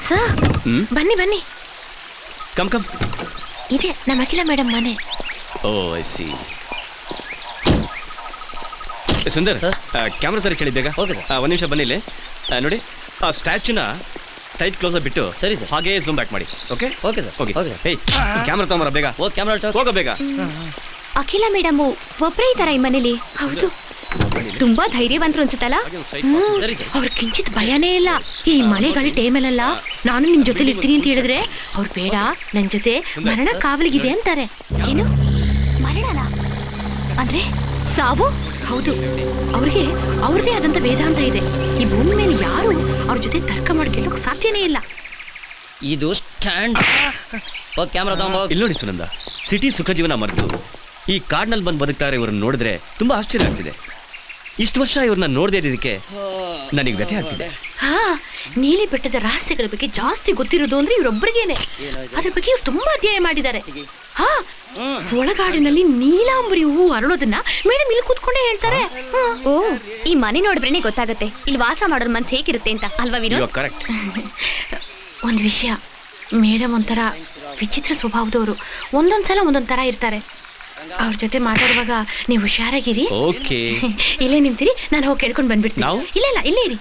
Sir ಬನ್ನಿ ಬನ್ನಿ. Come come. ಇದೆ ನಮ್ಮ ಅಖಿಲ ಮೇಡಮ್ ಮನೆ. ಓ ಐ ಸಿ. ಸುಂದರ್ ಕ್ಯಾಮ್ರಾ ತರ ಕೇಳಿ ಬೇಗ. ಒಂದು ನಿಮಿಷ ಬನ್ನಿ ಇಲ್ಲಿ ನೋಡಿ. ಆ ಸ್ಟ್ಯಾಚ್ಯೂನ ಟೈಟ್ ಕ್ಲೋಸ್ ಬಿಟ್ಟು ಸರಿ ಸರ್ ಹಾಗೆ ಝೂಮ್ ಬ್ಯಾಕ್ ಮಾಡಿ. Okay okay sir okay. ಏಯ್ ಕ್ಯಾಮ್ರಾ ತಗೊಂಬರ ಬೇಗ. ಓ ಕ್ಯಾಮ್ರಾ ಹೋಗೋ ಬೇಗ. ಅಖಿಲ ಮೇಡಮ್ ಒಬ್ಬರೇ ಇದ್ದಾರಾ ಈ ಮನೇಲಿ? ಹೌದು, ತುಂಬಾ ಧೈರ್ಯವಂತರು ಅನ್ಸುತ್ತಲ್ಲ. ಅವ್ರ ಕಿಂಚಿತ್ ಭಯನೇ ಇಲ್ಲ. ಈ ಮಳೆಗಾಳಿ ಟೈಮಲ್ಲ ನಾನು ನಿಮ್ ಜೊತೆಲಿ ಇರ್ತೀನಿ ಅಂತ ಹೇಳಿದ್ರೆ ಅವ್ರು ಬೇಡ, ನನ್ ಜೊತೆ ಮರಣ ಕಾವಲಿಗಿದೆ ಅಂತಾರೆ. ಏನು ಮರಣನ ಅಂದ್ರೆ ಸಾವು? ಹೌದು, ಅವ್ರಿಗೆ ಅವ್ರದೇ ಆದಂತ ವೇದಾಂತ ಇದೆ. ಈ ಭೂಮಿ ಮೇಲೆ ಯಾರು ಅವ್ರ ಜೊತೆ ತರ್ಕ ಮಾಡಿ ಗೆಲ್ಲೋಕ್ ಸಾಧ್ಯನೇ ಇಲ್ಲ. ಇದು ಸ್ಟ್ಯಾಂಡ್. ಕ್ಯಾಮ್ರಾ ತಗೊಂಡು ಇಲ್ಲಿ ನೋಡಿ ಸುನಂದ, ಸಿಟಿ ಸುಖ ಜೀವನ ಮರೆತು ಈ ಕಾಡ್ನಲ್ಲಿ ಬಂದು ಬದುಕ್ತಾರೆ ಇವ್ರನ್ನ ನೋಡಿದ್ರೆ ತುಂಬಾ ಆಶ್ಚರ್ಯ ಆಗ್ತಿದೆ. ಇಷ್ಟು ವರ್ಷ ಇವ್ರನ್ನ ನೋಡದೇ ಇದ್ದಕ್ಕೆ ನನಗೆ ವ್ಯಥೆ ಆಗ್ತಿದೆ. ಹಾ, ನೀಲಿ ಬೆಟ್ಟದ ರಹಸ್ಯಗಳ ಬಗ್ಗೆ ಜಾಸ್ತಿ ಗೊತ್ತಿರೋದು ಅಂದ್ರೆ ಇವ್ರೊಬ್ಬರಿಗೇನೆ. ಅದ್ರ ಬಗ್ಗೆ ಇವ್ರು ತುಂಬಾ ಅಧ್ಯಯನ ಮಾಡಿದ್ದಾರೆ. ಹಾ, ಒಳಗಾಡಿನಲ್ಲಿ ನೀಲಾಂಬರಿ ಹೂ ಅರಳೋದನ್ನ ಮೇಡಮ್ ಇಲ್ಲಿ ಕೂತ್ಕೊಂಡೇ ಹೇಳ್ತಾರೆ. ಓ, ಈ ಮನೆ ನೋಡಿದ್ರೇನೆ ಗೊತ್ತಾಗತ್ತೆ ಇಲ್ಲಿ ವಾಸ ಮಾಡೋರ್ ಮನ್ಸು ಹೇಗಿರುತ್ತೆ ಅಂತ ಅಲ್ವಾ ವಿನೋದ್? ಕರೆಕ್ಟ್. ಒಂದು ವಿಷಯ, ಮೇಡಮ್ ಒಂಥರ ವಿಚಿತ್ರ ಸ್ವಭಾವದವರು. ಒಂದೊಂದ್ಸಲ ಒಂದೊಂದ್ ತರ ಇರ್ತಾರೆ. ಅವ್ರ ಜೊತೆ ಮಾತಾಡುವಾಗ ನೀವು ಹುಷಾರಾಗಿರಿ. ಓಕೆ. ಇಲ್ಲೇ ನಿಂತಿರಿ, ನಾನು ಹೋಗಿ ಕೇಳ್ಕೊಂಡು ಬಂದ್ಬಿಡ್ತೀನಿ. ಇಲ್ಲ ಇಲ್ಲ, ಇಲ್ಲೇ ಇರಿ.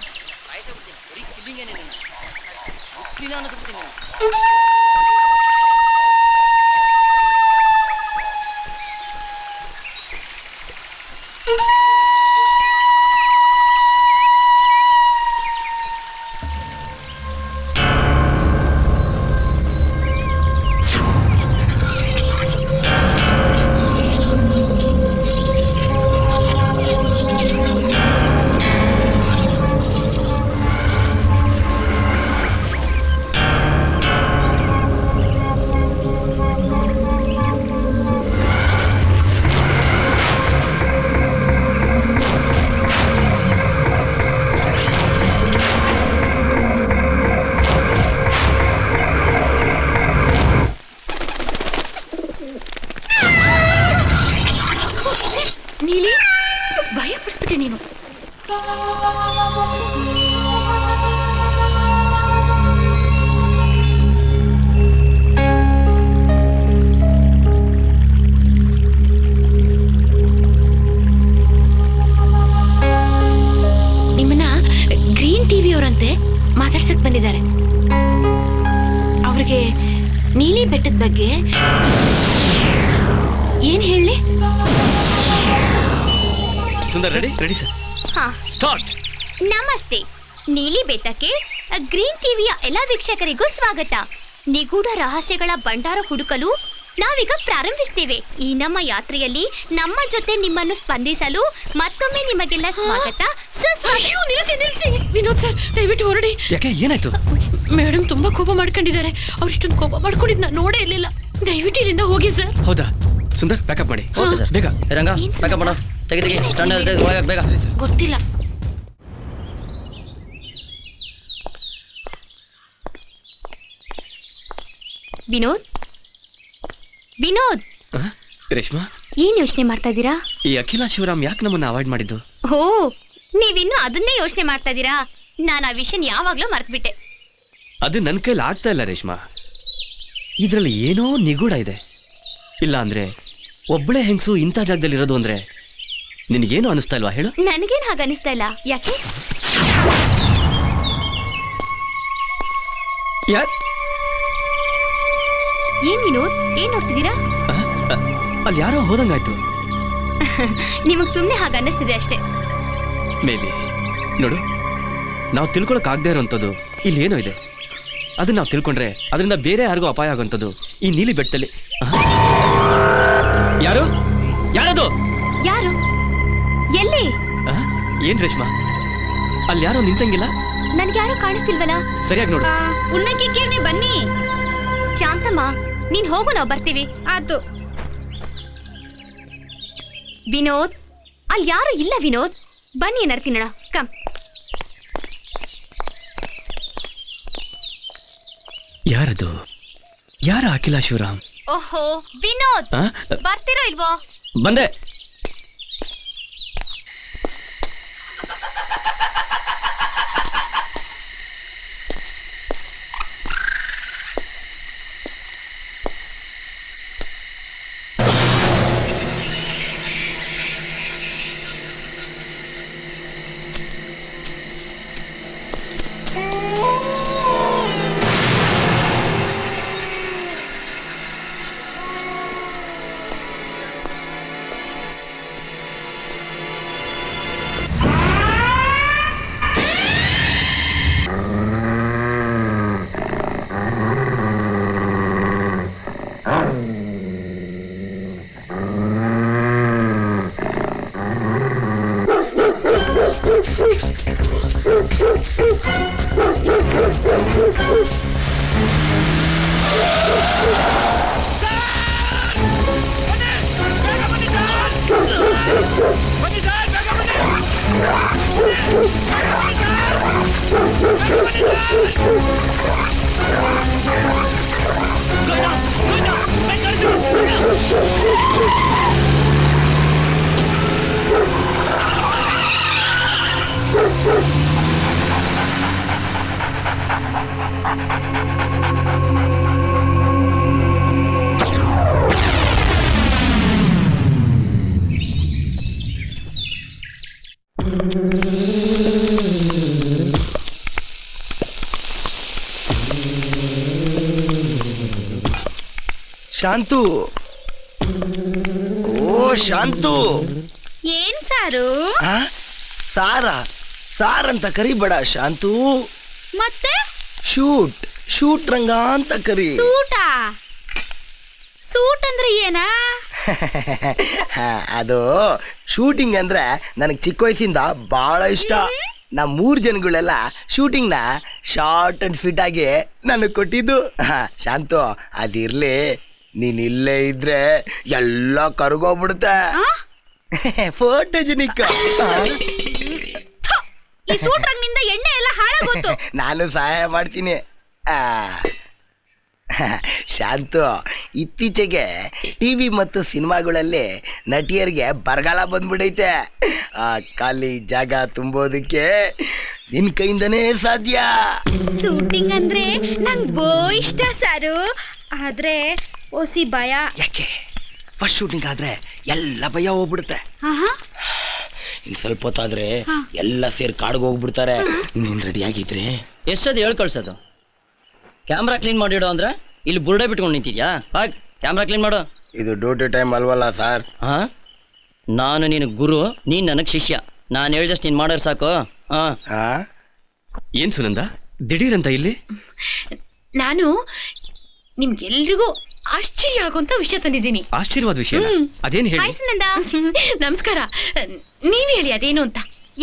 ನೀಲಿ, ಭಯ ಪಡಿಸ್ಬಿಟ್ಟೆ ನೀನು. ನಿಮ್ಮನ್ನ ಗ್ರೀನ್ ಟಿವಿ ಅವರಂತೆ ಮಾತಾಡ್ಸಕ್ ಬಂದಿದ್ದಾರೆ. ಅವ್ರಿಗೆ ನೀಲಿ ಬೆಟ್ಟದ ಬಗ್ಗೆ ಏನ್ ಹೇಳಿ? Sundar ready ready sir. Start. ನಮಸ್ತೆ. ನೀಲಿ ಬೆಟ್ಟಕ್ಕೆ ಗ್ರೀನ್ ಟಿವಿಯ ಎಲ್ಲ ವೀಕ್ಷಕರಿಗೂ ಸ್ವಾಗತ. ನಿಗೂಢ ರಹಸ್ಯಗಳ ಭಂಡಾರ ಹುಡುಕಲು ನಾವೀಗ ಪ್ರಾರಂಭಿಸ್ತೇವೆ. ಈ ನಮ್ಮ ಯಾತ್ರೆಯಲ್ಲಿ ನಮ್ಮ ಜೊತೆ ನಿಮ್ಮನ್ನು ಸ್ಪಂದಿಸಲು ಮತ್ತೊಮ್ಮೆ ನಿಮಗೆಲ್ಲ ಸ್ವಾಗತ. ವಿನೋದ್ ಸರ್, ದಯವಿಟ್ಟು ಹೊರಡಿ. ಯಾಕೆ, ಏನಾಯ್ತು? ಮೇಡಮ್ ತುಂಬಾ ಕೋಪ ಮಾಡ್ಕೊಂಡಿದ್ದಾರೆ. ಅವ್ರು ಇಷ್ಟೊಂದು ಕೋಪ ಮಾಡ್ಕೊಂಡಿದ್ ನಾನು ನೋಡೇ ಇರ್ಲಿಲ್ಲ. ದಯವಿಟ್ಟು ಇಲ್ಲಿಂದ ಹೋಗಿ ಸರ್. ಹೌದಾ? ಸುಂದರ್ ಪ್ಯಾಕಪ್ ಮಾಡಿ. Okay sir. ಬೇಗ ರಂಗ ಪ್ಯಾಕಪ್ ಮಾಡು. ತೆಗಿ ಸ್ಟ್ಯಾಂಡ್ ಒಳಗೆ ಬೇಗ. ಗೊತ್ತಿಲ್ಲ. ವಿನೋದ್, ವಿನೋದ್. ರೇಷ್ಮಾ, ಏನ್ ಯೋಚನೆ ಮಾಡ್ತಾ ಇದ್ದೀರಾ? ಈ ಅಖಿಲ ಶಿವರಾಮ್ ಯಾಕೆ ನಮ್ಮನ್ನ ಅವಾಯ್ಡ್ ಮಾಡಿದ್ದು? ಓ, ನೀವಿನ್ನು ಅದನ್ನೇ ಯೋಚನೆ ಮಾಡ್ತಾ ಇದ್ದೀರಾ? ನಾನು ಆ ವಿಷಯ ಯಾವಾಗ್ಲೂ ಮರ್ತ್ಬಿಟ್ಟೆ. ಅದು ನನ್ನ ಕೈಲಿ ಆಗ್ತಾ ಇಲ್ಲ ರೇಷ್ಮಾ. ಇದ್ರಲ್ಲಿ ಏನೋ ನಿಗೂಢ ಇದೆ. ಇಲ್ಲ ಅಂದ್ರೆ ಒಬ್ಬಳೇ ಹೆಂಗಸು ಇಂಥ ಜಾಗದಲ್ಲಿ ಇರೋದು ಅಂದ್ರೆ ನಿನಗೇನು ಅನಿಸ್ತಾ ಇಲ್ವಾ ಹೇಳು? ನನಗೇನು ಹಾಗೆ ಅನಿಸ್ತಾ ಇಲ್ಲ. ಯಾಕೆ? ಏನ್ ವಿನೋದ್, ಏನ್ ನೋಡ್ತಿದ್ದೀರಾ? ಅಲ್ಲಿ ಯಾರೋ ಹೋದಂಗಾಯ್ತು. ನಿಮಗ್ ಸುಮ್ನೆ ಹಾಗೆ ಅನ್ನಿಸ್ತಿದೆ ಅಷ್ಟೇ. ಮೇಬಿ. ನೋಡು, ನಾವು ತಿಳ್ಕೊಳಕ್ ಆಗದೆ ಇರೋಂಥದ್ದು ಇಲ್ಲಿ ಏನೋ ಇದೆ. ಅದನ್ನ ನಾವು ತಿಳ್ಕೊಂಡ್ರೆ ಅದರಿಂದ ಬೇರೆ ಯಾರಿಗೂ ಅಪಾಯ ಆಗೋಂಥದ್ದು ಈ ನೀಲಿ ಬೆಟ್ಟದಲ್ಲಿ. ಯಾರು? ಯಾರದು? ಯಾರು? ಎಲ್ಲಿ? ಏನ್ ರೇಷ್ಮಾ, ಅಲ್ಲಿ ಯಾರೋ ನಿಂತಂಗಿಲ್ಲ? ನನ್ಗೆ ಯಾರು ಕಾಣಿಸ್ತಿಲ್ವಲ್ಲ. ಸರಿಯಾಗಿ ನೋಡು. ಉಣ್ಣಕ್ಕಿಕ್ಕೇನೆ ಬನ್ನಿ. ಶಾಂತಮ್ಮ, ನೀನ್ ಹೋಗು, ನಾವು ಬರ್ತೀವಿ. ಆತು. ವಿನೋದ್, ಅಲ್ಲಿ ಯಾರು ಇಲ್ಲ. ವಿನೋದ್, ಬನ್ನಿ, ಏನಾರು ತಿನ್ನೋಣ. ಕಮ್. ಯಾರದು? ಯಾರ ಅಖಿಲ ಶಿವರಾಮ್? ಓಹೋ ವಿನೋದ್, ಬರ್ತಿರೋ ಇಲ್ವೋ? ಬಂದೆ. ಶಾಂತು. ಓ ಶಾಂತು. ಏನ್ ಸಾರು? ಆ? ಸಾರ್ ಅಂತ ಕರಿಬೇಡ ಶಾಂತು. ಮತ್ತೆ ಶೂಟ್ ರಂಗ ಅಂತ ಕರಿ. ಸೂಟ್ ಅಂದ್ರೆ ಏನಾ? ಅದು ಶೂಟಿಂಗ್ ಅಂದ್ರೆ ನನಗೆ ಚಿಕ್ಕ ವಯಸ್ಸಿಂದ ಬಹಳ ಇಷ್ಟ. ನಮ್ಮ 3 ಜನಗಳೆಲ್ಲ ಶೂಟಿಂಗ್ನ ಶಾರ್ಟ್ ಅಂಡ್ ಫಿಟ್ ಆಗಿ ನನಗೆ ಕೊಟ್ಟಿದ್ದು. ಶಾಂತು ಅದಿರ್ಲಿ, ನೀನ್ ಇಲ್ಲೇ ಇದ್ರೆ ಎಲ್ಲ ಕರ್ಗೋಗ್ಬಿಡುತ್ತೆ. ಫೋಟೋಜೆನಿಕ್. ಈ ಸೂಟ್ ರಂಗಿನಿಂದ ಎಣ್ಣೆ ಎಲ್ಲ ಹಾಳಾಗೋತು. ನಾನು ಸಹಾಯ ಮಾಡ್ತೀನಿ. ಶಾಂತು, ಇತ್ತೀಚೆಗೆ ಟಿವಿ ಮತ್ತು ಸಿನಿಮಾಗಳಲ್ಲಿ ನಟಿಯರಿಗೆ ಬರಗಾಲ ಬಂದ್ಬಿಡೈತೆ. ಖಾಲಿ ಜಾಗ ತುಂಬೋದಕ್ಕೆ ನಿನ್ ಕೈಯಿಂದನೇ ಸಾಧ್ಯ. ಶೂಟಿಂಗ್ ಅಂದ್ರೆ ನಂಗ್ ಬೋ ಇಷ್ಟ ಸಾರು, ಆದ್ರೆ ಓಸಿ ಭಯ. ಯಾಕೆ? ಫಸ್ಟ್ ಶೂಟಿಂಗ್ ಆದ್ರೆ ಎಲ್ಲ ಭಯ ಹೋಗ್ಬಿಡುತ್ತೆ. ಇನ್ ಸ್ವಲ್ಪ ಹೊತ್ತಾದ್ರೆ ಎಲ್ಲ ಸೇರಿ ಕಾಡ್ಗೆ ಹೋಗ್ಬಿಡ್ತಾರೆ. ನೀನ್ ರೆಡಿ ಆಗಿದ್ರೆ ಎಷ್ಟದು ಹೇಳ್ಕೊಳ್ಸೋದು? ಕ್ಯಾಮ್ರಾ ಕ್ಲೀನ್ ಮಾಡಿಡೋ ಅಂದ್ರೆ ಇಲ್ಲಿ ಬುರ್ಡೆ ಬಿಟ್ಕೊಂಡು ನಿಂತಿದ್ಯಾ? ಹಾಗೆ ಕ್ಯಾಮ್ರಾ ಕ್ಲೀನ್ ಮಾಡು. ಇದು ಡ್ಯೂಟಿ ಟೈಮ್ ಅಲ್ವಲ್ಲ ಸರ್? ಹಾ, ನಾನು ನಿನಗೆ ಗುರು, ನೀನು ನನಗೆ ಶಿಷ್ಯ. ನಾನು ಹೇಳ್ದಷ್ಟು ನೀನು ಮಾಡೋರು ಸಾಕು. ಏನ್ ಸುನಂದ ದಿಢೀರಂತ ಇಲ್ಲಿ? ನಾನು ನಿಮ್ಗೆಲ್ರಿಗೂ ಆಶ್ಚರ್ಯ ಆಗುವಂತ ವಿಷಯ ತಂದಿದ್ದೀನಿ. ಆಶ್ಚರ್ಯವಾದ ವಿಷಯ ಅದೇನು ಹೇಳಿ? ಹಾಯ್ ಸುನಂದ. ನಮಸ್ಕಾರ. ನೀವ್ ಹೇಳಿ ಅದೇನು ಅಂತ.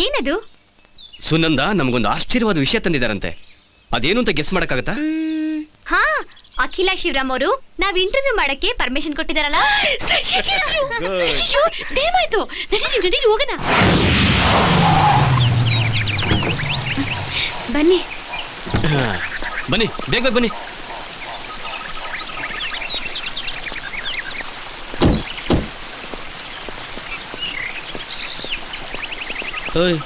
ಏನದು? ಸುನಂದ ನಮಗೊಂದು ಆಶ್ಚರ್ಯವಾದ ವಿಷಯ ತಂದಿದಾರಂತೆ. ಅದೇನು ಅಂತ ಗೆಸ್ ಮಾಡಕ್ಕಾಗತ್ತಾ? ಹಾ, ಅಖಿಲ ಶಿವರಾಮ್ ಅವರು ನಾವ್ ಇಂಟರ್ವ್ಯೂ ಮಾಡಕ್ಕೆ ಪರ್ಮಿಷನ್ ಕೊಟ್ಟಿದಾರಲ್ಲ. ಏನಾಯ್ತು? ನಡೀರಿ ಹೋಗೋಣ. ಬನ್ನಿ ಬನ್ನಿ, ಬೇಗ ಬನ್ನಿ. ಓಯ್,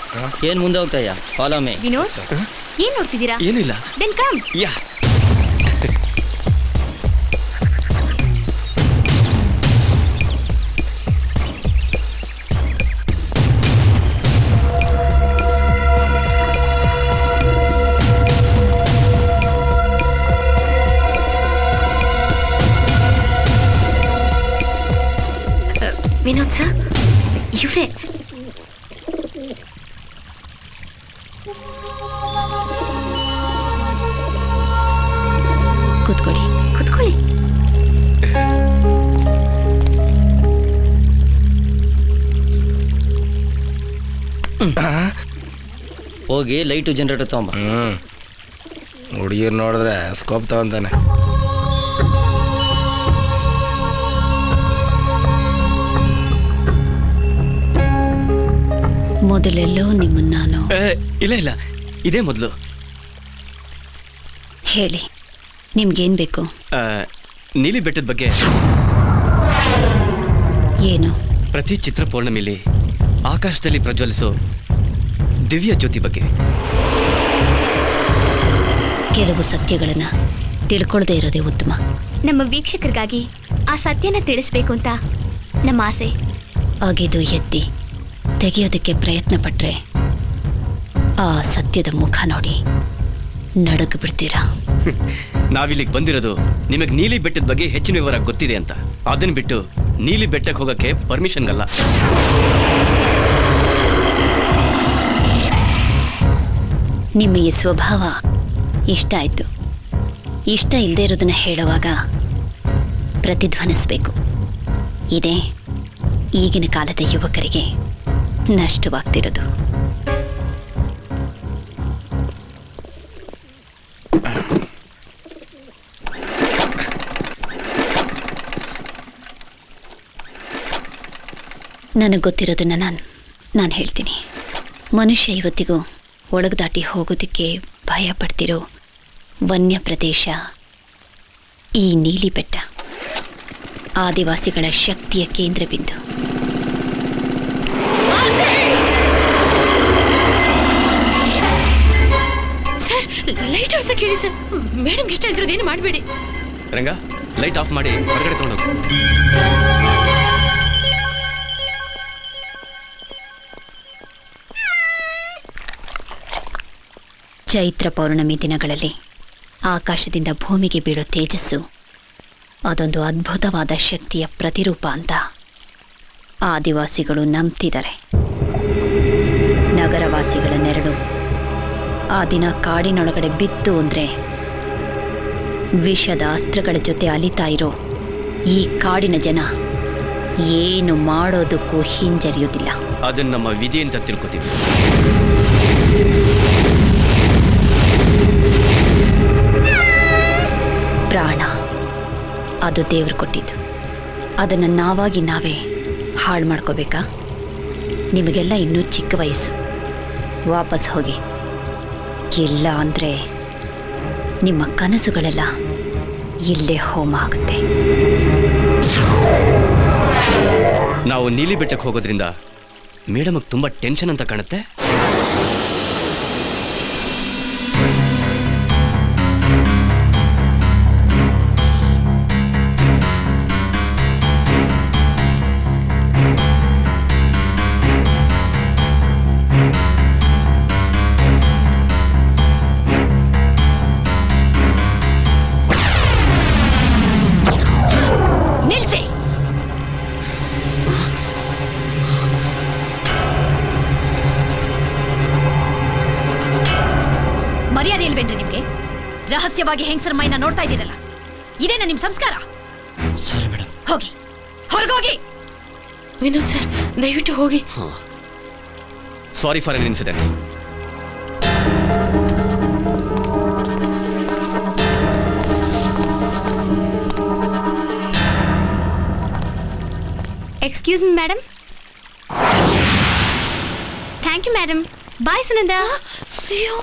ಏನ್ ಮುಂದೆ ಹೋಗ್ತಾಯ್ಯ? Follow me. ವಿನೋದ್, ಏನ್ ನೋಡ್ತಿದ್ದೀರಾ? ಏನೂ ಇಲ್ಲ. Then come. Yeah. Vinod sir, ಇವ್ರೆ. ಕೂತ್ಕೊಳ್ಳಿ. ಹೋಗಿ ಲೈಟು ಜನರೇಟರ್ ತಗೊಂಬ. ಹುಡುಗಿರ್ ನೋಡಿದ್ರೆ ಸ್ಕೋಪ್ ತಗೊಂತಾನೆ. ಮೊದಲೆಲ್ಲೋ ನಿಮ್ಮನ್ನ ನಾನು ಇಲ್ಲ ಇದೇ ಮೊದಲು. ಹೇಳಿ, ನಿಮ್ಗೇನ್ ಬೇಕು? ನೀಲಿ ಬೆಟ್ಟದ ಬಗ್ಗೆ. ಏನು? ಪ್ರತಿ ಚಿತ್ರ ಪೌರ್ಣಮಿಲಿ ಆಕಾಶದಲ್ಲಿ ಪ್ರಜ್ವಲಿಸೋ ದಿವ್ಯ ಜ್ಯೋತಿ ಬಗ್ಗೆ. ಕೆಲವು ಸತ್ಯಗಳನ್ನ ತಿಳ್ಕೊಳ್ದೇ ಇರೋದೇ ಉತ್ತಮ. ನಮ್ಮ ವೀಕ್ಷಕರಿಗಾಗಿ ಆ ಸತ್ಯನ ತಿಳಿಸ್ಬೇಕು ಅಂತ ನಮ್ಮ ಆಸೆ. ಅಗಿದು ಎತ್ತಿ ತೆಗೆಯೋದಕ್ಕೆ ಪ್ರಯತ್ನ ಪಟ್ರೆ ಆ ಸತ್ಯದ ಮುಖ ನೋಡಿ ನಡಗ ಬಿಡ್ತೀರಾ. ನಾವಿಲ್ಲಿಗೆ ಬಂದಿರೋದು ನಿಮಗೆ ನೀಲಿ ಬೆಟ್ಟದ ಬಗ್ಗೆ ಹೆಚ್ಚಿನ ವಿವರ ಗೊತ್ತಿದೆ ಅಂತ. ಅದನ್ನ ಬಿಟ್ಟು ನೀಲಿ ಬೆಟ್ಟಕ್ಕೆ ಹೋಗಕ್ಕೆ ಪರ್ಮಿಷನ್ ಅಲ್ಲ. ನಿಮ್ಮ ಈ ಸ್ವಭಾವ ಇಷ್ಟ ಆಯ್ತು. ಇಷ್ಟ ಇಲ್ಲದೆ ಇರೋದನ್ನ ಹೇಳುವಾಗ ಪ್ರತಿಧ್ವನಿಸ್ಬೇಕು. ಇದೇ ಈಗಿನ ಕಾಲದ ಯುವಕರಿಗೆ ನಷ್ಟವಾಗ್ತಿರೋದು. ನನಗೆ ಗೊತ್ತಿರೋದನ್ನ ನಾನು ಹೇಳ್ತೀನಿ. ಮನುಷ್ಯ ಇವತ್ತಿಗೂ ಒಳಗೆ ದಾಟಿ ಹೋಗೋದಕ್ಕೆ ಭಯ ಪಡ್ತಿರೋ ವನ್ಯ ಪ್ರದೇಶ ಈ ನೀಲಿ ಬೆಟ್ಟ. ಆದಿವಾಸಿಗಳ ಶಕ್ತಿಯ ಕೇಂದ್ರ ಬಿಂದು. ಸರ್, ಲೈಟ್ ಆಡ್ಸಕ್ಕೆ ಹೇಳಿ ಸರ್. ಮೇಡಮ್ಗೆ ಇಷ್ಟ ಇದ್ರದ್ದೇನು ಮಾಡಬೇಡಿ. ರಂಗ, ಲೈಟ್ ಆಫ್ ಮಾಡಿ ಹೊರಗಡೆ ತಗೊಂಡೋಗು. ಚೈತ್ರ ಪೌರ್ಣಮಿ ದಿನಗಳಲ್ಲಿ ಆಕಾಶದಿಂದ ಭೂಮಿಗೆ ಬೀಳೋ ತೇಜಸ್ಸು ಅದೊಂದು ಅದ್ಭುತವಾದ ಶಕ್ತಿಯ ಪ್ರತಿರೂಪ ಅಂತ ಆದಿವಾಸಿಗಳು ನಂಬ್ತಿದ್ದಾರೆ. ನಗರವಾಸಿಗಳ ನೆರಳು ಆ ದಿನ ಕಾಡಿನೊಳಗಡೆ ಬಿತ್ತು ಅಂದರೆ ವಿಷದ ಅಸ್ತ್ರಗಳ ಜೊತೆ ಅಲಿತಾ ಇರೋ ಈ ಕಾಡಿನ ಜನ ಏನು ಮಾಡೋದಕ್ಕೂ ಹಿಂಜರಿಯೋದಿಲ್ಲ. ಅದನ್ನ ನಮ್ಮ ವಿಧಿ ಅಂತ ತಿಳ್ಕೊತೀವಿ. ಪ್ರಾಣ ಅದು ದೇವ್ರು ಕೊಟ್ಟಿದ್ದು. ಅದನ್ನು ನಾವಾಗಿ ನಾವೇ ಹಾಳು ಮಾಡ್ಕೋಬೇಕಾ? ನಿಮಗೆಲ್ಲ ಇನ್ನೂ ಚಿಕ್ಕ ವಯಸ್ಸು, ವಾಪಸ್ ಹೋಗಿ. ಇಲ್ಲ ಅಂದರೆ ನಿಮ್ಮ ಕನಸುಗಳೆಲ್ಲ ಇಲ್ಲೇ ಹೋಮ ಆಗುತ್ತೆ. ನಾವು ನೀಲಿ ಬೆಟ್ಟಕ್ಕೆ ಹೋಗೋದ್ರಿಂದ ಮೇಡಮ್ಗೆ ತುಂಬ ಟೆನ್ಷನ್ ಅಂತ ಕಾಣುತ್ತೆ. ನಿಲ್ಸಿ! ಮರ್ಯಾದೆ ಇಲ್ವೇನ್ರಿ ನಿಮ್ಗೆ? ರಹಸ್ಯವಾಗಿ ಹೆಂಗಸರ ಮೈನ ನೋಡ್ತಾ ಇದ್ದೀರಲ್ಲ, ಇದೇನಾ ನಿಮ್ ಸಂಸ್ಕಾರ? Sorry madam. ಹೋಗಿ, ಹೊರಗೋಗಿ. ವಿನೋದ್ ಸರ್, ದಯವಿಟ್ಟು ಹೋಗಿ. Sorry for an incident. Excuse me madam. Thank you madam. Bye Sunanda. ಅಯ್ಯೋ